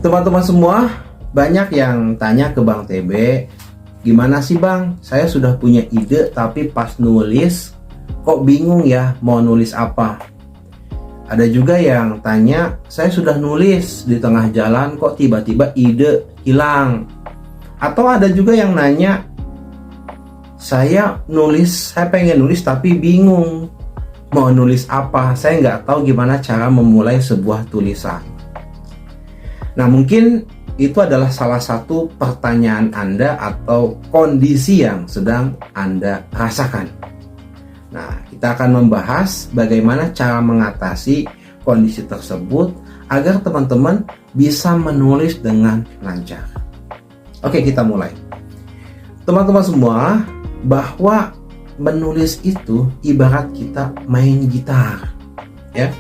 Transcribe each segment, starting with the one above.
Teman-teman semua, banyak yang tanya ke Bang TB, gimana sih Bang, saya sudah punya ide tapi pas nulis kok bingung ya mau nulis apa. Ada juga yang tanya, saya sudah nulis di tengah jalan kok tiba-tiba ide hilang. Atau ada juga yang nanya, saya pengen nulis tapi bingung mau nulis apa, saya nggak tahu gimana cara memulai sebuah tulisan. Nah, mungkin itu adalah salah satu pertanyaan Anda atau kondisi yang sedang Anda rasakan. Nah, kita akan membahas bagaimana cara mengatasi kondisi tersebut agar teman-teman bisa menulis dengan lancar. Oke, kita mulai. Teman-teman semua, bahwa menulis itu ibarat kita main gitar, ya.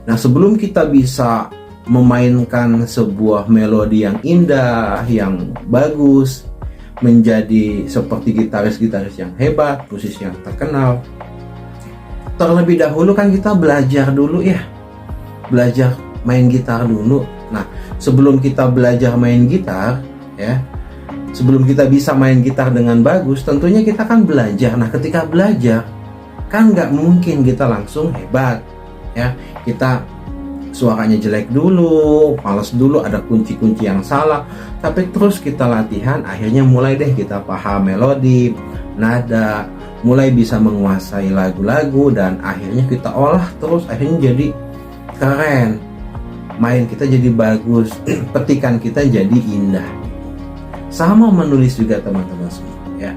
Nah, sebelum kita bisa memainkan sebuah melodi yang indah, yang bagus, menjadi seperti gitaris-gitaris yang hebat, musisi yang terkenal, terlebih dahulu kan kita belajar dulu ya, belajar main gitar dulu. Nah, sebelum kita belajar main gitar, ya, sebelum kita bisa main gitar dengan bagus, tentunya kita kan belajar. Nah, ketika belajar, kan nggak mungkin kita langsung hebat, ya. Kita suaranya jelek dulu, males dulu, ada kunci-kunci yang salah. Tapi terus kita latihan, akhirnya mulai deh kita paham melodi, nada, mulai bisa menguasai lagu-lagu, dan akhirnya kita olah terus, akhirnya jadi keren. Main kita jadi bagus, petikan kita jadi indah. Sama menulis juga teman-teman semua, ya.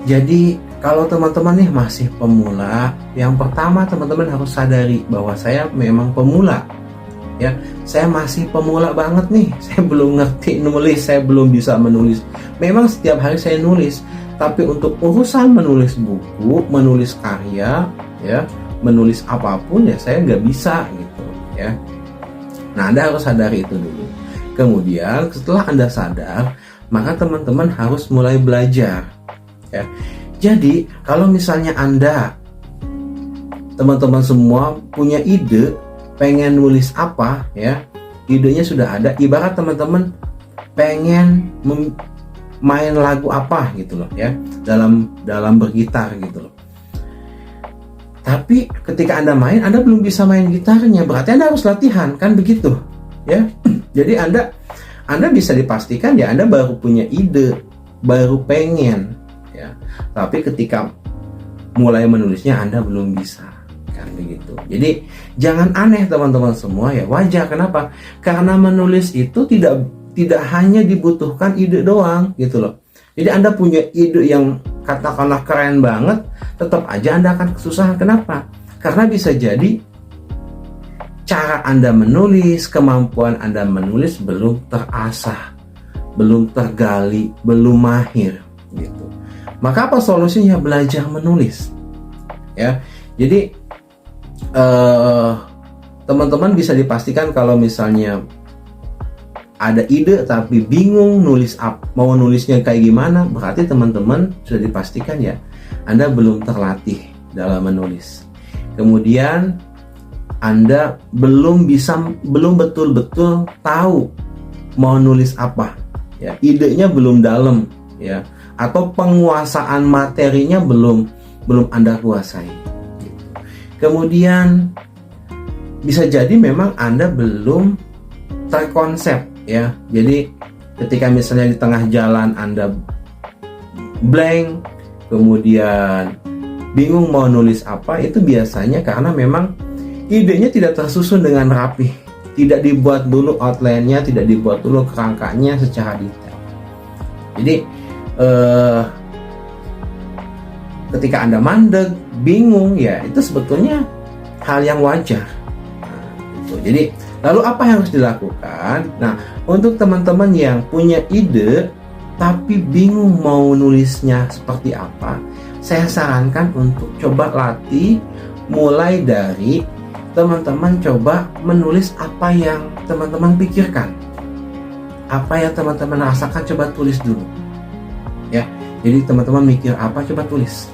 Jadi kalau teman-teman nih masih pemula, yang pertama teman-teman harus sadari bahwa saya memang pemula, ya. Saya masih pemula banget nih. Saya belum ngerti nulis, saya belum bisa menulis. Memang setiap hari saya nulis, tapi untuk urusan menulis buku, menulis karya, ya, menulis apapun ya saya nggak bisa gitu, ya. Nah, Anda harus sadari itu dulu. Kemudian setelah Anda sadar, maka teman-teman harus mulai belajar, ya. Jadi, kalau misalnya Anda, teman-teman semua punya ide, pengen nulis apa, ya, idenya sudah ada, ibarat teman-teman pengen main lagu apa gitu loh, ya, dalam bergitar gitu loh. Tapi ketika Anda main, Anda belum bisa main gitarnya, berarti Anda harus latihan, kan begitu, ya. Jadi Anda bisa dipastikan ya Anda baru punya ide, baru pengen, ya. Tapi ketika mulai menulisnya Anda belum bisa, kan begitu. Jadi jangan aneh teman-teman semua, ya, wajar. Kenapa? Karena menulis itu tidak hanya dibutuhkan ide doang gitu loh. Jadi Anda punya ide yang katakanlah keren banget, tetap aja Anda akan kesusahan. Kenapa? Karena bisa jadi cara Anda menulis, kemampuan Anda menulis belum terasah, belum tergali, belum mahir gitu. Maka apa solusinya? Belajar menulis, ya. Jadi teman-teman bisa dipastikan kalau misalnya ada ide tapi bingung mau nulisnya kayak gimana, berarti teman-teman sudah dipastikan ya Anda belum terlatih dalam menulis. Kemudian Anda belum betul-betul tahu mau nulis apa, ya. Idenya belum dalam, ya. Atau penguasaan materinya belum Anda kuasai gitu. Kemudian bisa jadi memang Anda belum terkonsep, ya. Jadi ketika misalnya di tengah jalan Anda blank, kemudian bingung mau nulis apa, itu biasanya karena memang idenya tidak tersusun dengan rapi, tidak dibuat dulu outline-nya, tidak dibuat dulu kerangkanya secara detail. Jadi ketika Anda mandek, bingung, ya itu sebetulnya hal yang wajar. Nah, gitu. Jadi lalu apa yang harus dilakukan? Nah, untuk teman-teman yang punya ide tapi bingung mau nulisnya seperti apa, saya sarankan untuk coba latih mulai dari teman-teman coba menulis apa yang teman-teman pikirkan, apa yang teman-teman rasakan, coba tulis dulu, ya. Jadi teman-teman mikir apa, coba tulis.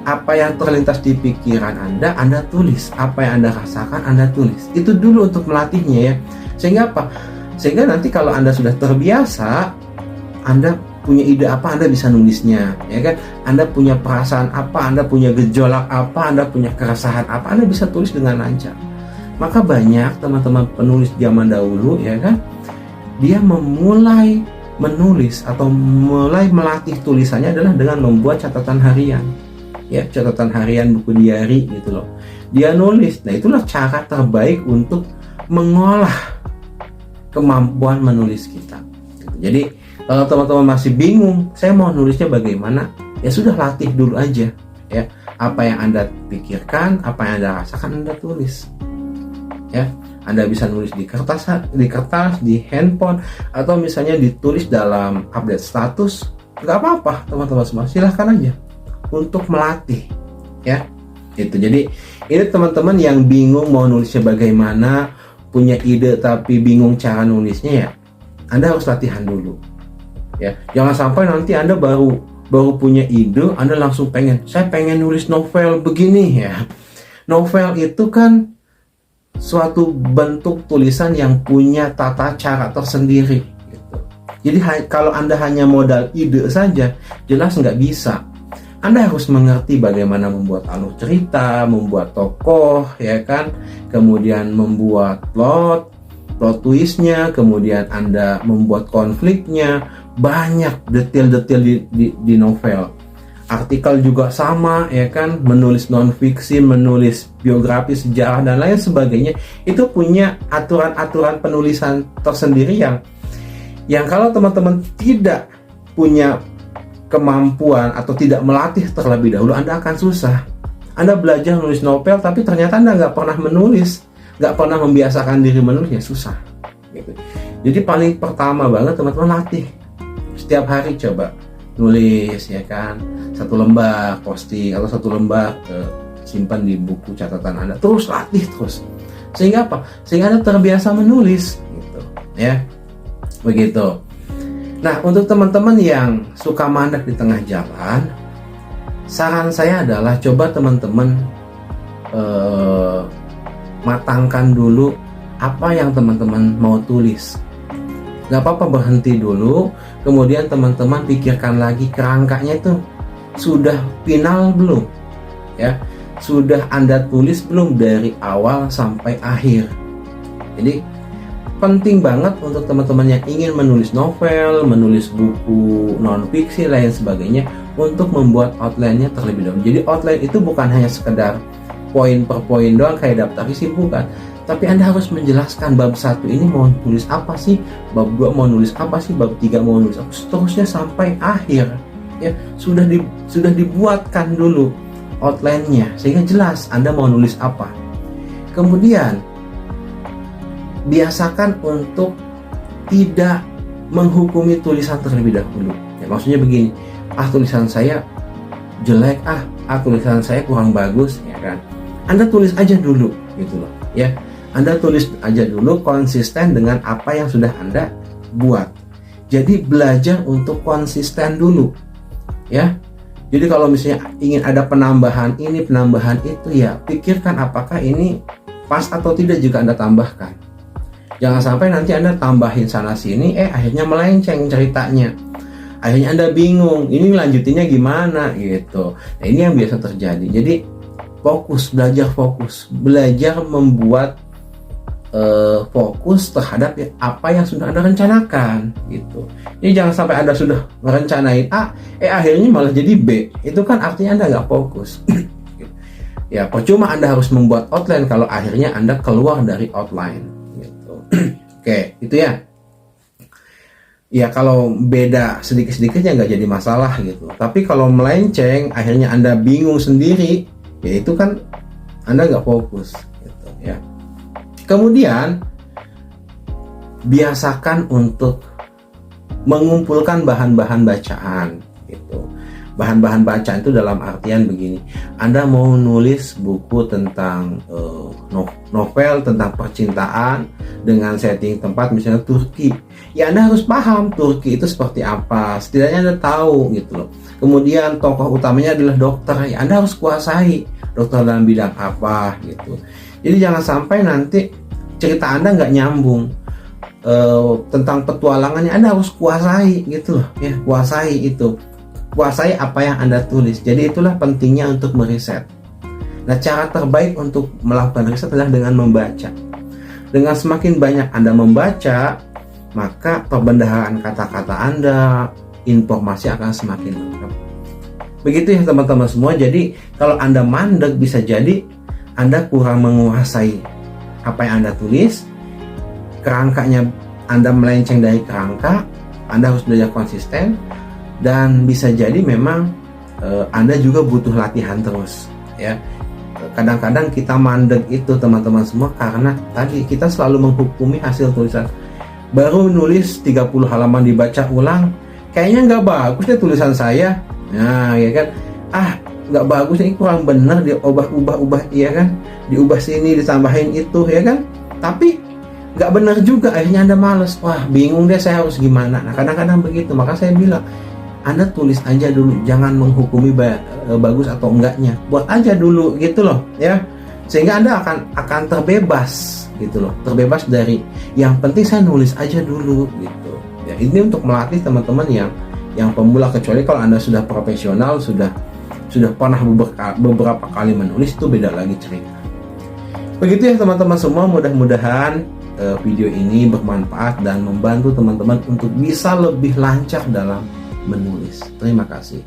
Apa yang terlintas di pikiran Anda tulis. Apa yang Anda rasakan, Anda tulis. Itu dulu untuk melatihnya, ya. Sehingga apa? Sehingga nanti kalau Anda sudah terbiasa, Anda punya ide apa, Anda bisa nulisnya, ya kan? Anda punya perasaan apa, Anda punya gejolak apa, Anda punya keresahan apa, Anda bisa tulis dengan lancar. Maka banyak teman-teman penulis zaman dahulu, ya kan, dia memulai menulis atau mulai melatih tulisannya adalah dengan membuat catatan harian, ya, catatan harian, buku diary gitu loh. Dia nulis. Nah, itulah cara terbaik untuk mengolah kemampuan menulis kita. Jadi kalau teman-teman masih bingung, saya mau nulisnya bagaimana, ya sudah, latih dulu aja, ya. Apa yang Anda pikirkan, apa yang Anda rasakan, Anda tulis, ya. Anda bisa nulis di kertas, di handphone, atau misalnya ditulis dalam update status, nggak apa-apa teman-teman semua, silahkan aja untuk melatih, ya. Itu. Jadi ini teman-teman yang bingung mau nulisnya bagaimana, punya ide tapi bingung cara nulisnya, ya Anda harus latihan dulu, ya. Jangan sampai nanti Anda baru punya ide, Anda langsung saya pengen nulis novel begini, ya. Novel itu kan suatu bentuk tulisan yang punya tata cara tersendiri gitu. Jadi kalau Anda hanya modal ide saja, jelas nggak bisa. Anda harus mengerti bagaimana membuat alur cerita, membuat tokoh, ya kan, kemudian membuat plot twistnya, kemudian Anda membuat konfliknya. Banyak detail-detail di novel. Artikel juga sama, ya kan, menulis non-fiksi, menulis biografi, sejarah, dan lain sebagainya. Itu punya aturan-aturan penulisan tersendiri yang kalau teman-teman tidak punya kemampuan atau tidak melatih terlebih dahulu, Anda akan susah. Anda belajar menulis novel tapi ternyata Anda nggak pernah menulis, nggak pernah membiasakan diri menulis, ya susah gitu. Jadi paling pertama banget teman-teman latih. Setiap hari coba nulis, ya kan, 1 lembar posting atau 1 lembar simpan di buku catatan Anda, terus latih terus, sehingga apa? Sehingga Anda terbiasa menulis gitu, ya. Begitu. Nah, untuk teman-teman yang suka mandek di tengah jalan, saran saya adalah coba teman-teman matangkan dulu apa yang teman-teman mau tulis. Gak apa-apa berhenti dulu, kemudian teman-teman pikirkan lagi kerangkanya itu sudah final belum, ya, sudah Anda tulis belum dari awal sampai akhir. Jadi penting banget untuk teman-teman yang ingin menulis novel, menulis buku non-fiksi, lain sebagainya, untuk membuat outline-nya terlebih dahulu. Jadi outline itu bukan hanya sekedar poin per poin doang kayak daftar isi, bukan. Tapi Anda harus menjelaskan bab 1 ini mau nulis apa sih, bab 2 mau nulis apa sih, bab 3 mau nulis apa, seterusnya sampai akhir. Ya, sudah dibuatkan dulu outline-nya sehingga jelas Anda mau nulis apa. Kemudian biasakan untuk tidak menghukumi tulisan terlebih dahulu. Ya, maksudnya begini, tulisan saya jelek, tulisan saya kurang bagus, ya kan. Anda tulis aja dulu gitu loh, ya. Anda tulis aja dulu konsisten dengan apa yang sudah Anda buat. Jadi belajar untuk konsisten dulu, ya. Jadi kalau misalnya ingin ada penambahan ini, penambahan itu, ya pikirkan apakah ini pas atau tidak jika Anda tambahkan. Jangan sampai nanti Anda tambahin sana sini, akhirnya melenceng ceritanya. Akhirnya Anda bingung, ini lanjutinnya gimana gitu. Nah, ini yang biasa terjadi. Jadi belajar membuat fokus terhadap apa yang sudah Anda rencanakan gitu. Jadi jangan sampai Anda sudah merencanain A, akhirnya malah jadi B. Itu kan artinya Anda nggak fokus. Ya, percuma Anda harus membuat outline kalau akhirnya Anda keluar dari outline. Oke, itu ya. Ya, kalau beda sedikit-sedikit ya nggak jadi masalah gitu. Tapi kalau melenceng, akhirnya Anda bingung sendiri, ya itu kan Anda nggak fokus gitu ya. Kemudian biasakan untuk mengumpulkan bahan-bahan bacaan gitu. Bahan-bahan bacaan itu dalam artian begini, Anda mau nulis buku tentang novel tentang percintaan dengan setting tempat misalnya Turki, ya Anda harus paham Turki itu seperti apa, setidaknya Anda tahu gitu loh. Kemudian tokoh utamanya adalah dokter, ya Anda harus kuasai dokter dalam bidang apa gitu. Jadi jangan sampai nanti cerita Anda nggak nyambung. tentang petualangannya Anda harus kuasai gitu loh ya, kuasai apa yang Anda tulis. Jadi itulah pentingnya untuk meriset. Nah, cara terbaik untuk melakukan riset adalah dengan membaca. Dengan semakin banyak Anda membaca, maka perbendaharaan kata-kata Anda, informasi akan semakin lengkap. Begitu ya teman-teman semua. Jadi kalau Anda mandek, bisa jadi Anda kurang menguasai apa yang Anda tulis, kerangkanya Anda melenceng dari kerangka, Anda harus belajar konsisten, dan bisa jadi memang Anda juga butuh latihan terus ya. Kadang-kadang kita mandek itu teman-teman semua karena tadi kita selalu menghukumi hasil tulisan. Baru nulis 30 halaman dibaca ulang, kayaknya nggak bagus deh tulisan saya. Nah ya kan, nggak bagus nih, kurang bener, diubah-ubah ya kan, diubah sini ditambahin itu ya kan, tapi nggak bener juga, akhirnya Anda males, wah bingung deh saya harus gimana. Nah kadang-kadang begitu, maka saya bilang Anda tulis aja dulu, jangan menghukumi bagus atau enggaknya, buat aja dulu gitu loh ya, sehingga Anda akan terbebas gitu loh, terbebas dari yang penting saya nulis aja dulu gitu ya. Ini untuk melatih teman-teman yang pemula, kecuali kalau Anda sudah profesional, sudah pernah beberapa kali menulis, itu beda lagi cerita. Begitu ya teman-teman semua, mudah-mudahan video ini bermanfaat dan membantu teman-teman untuk bisa lebih lancar dalam menulis. Terima kasih.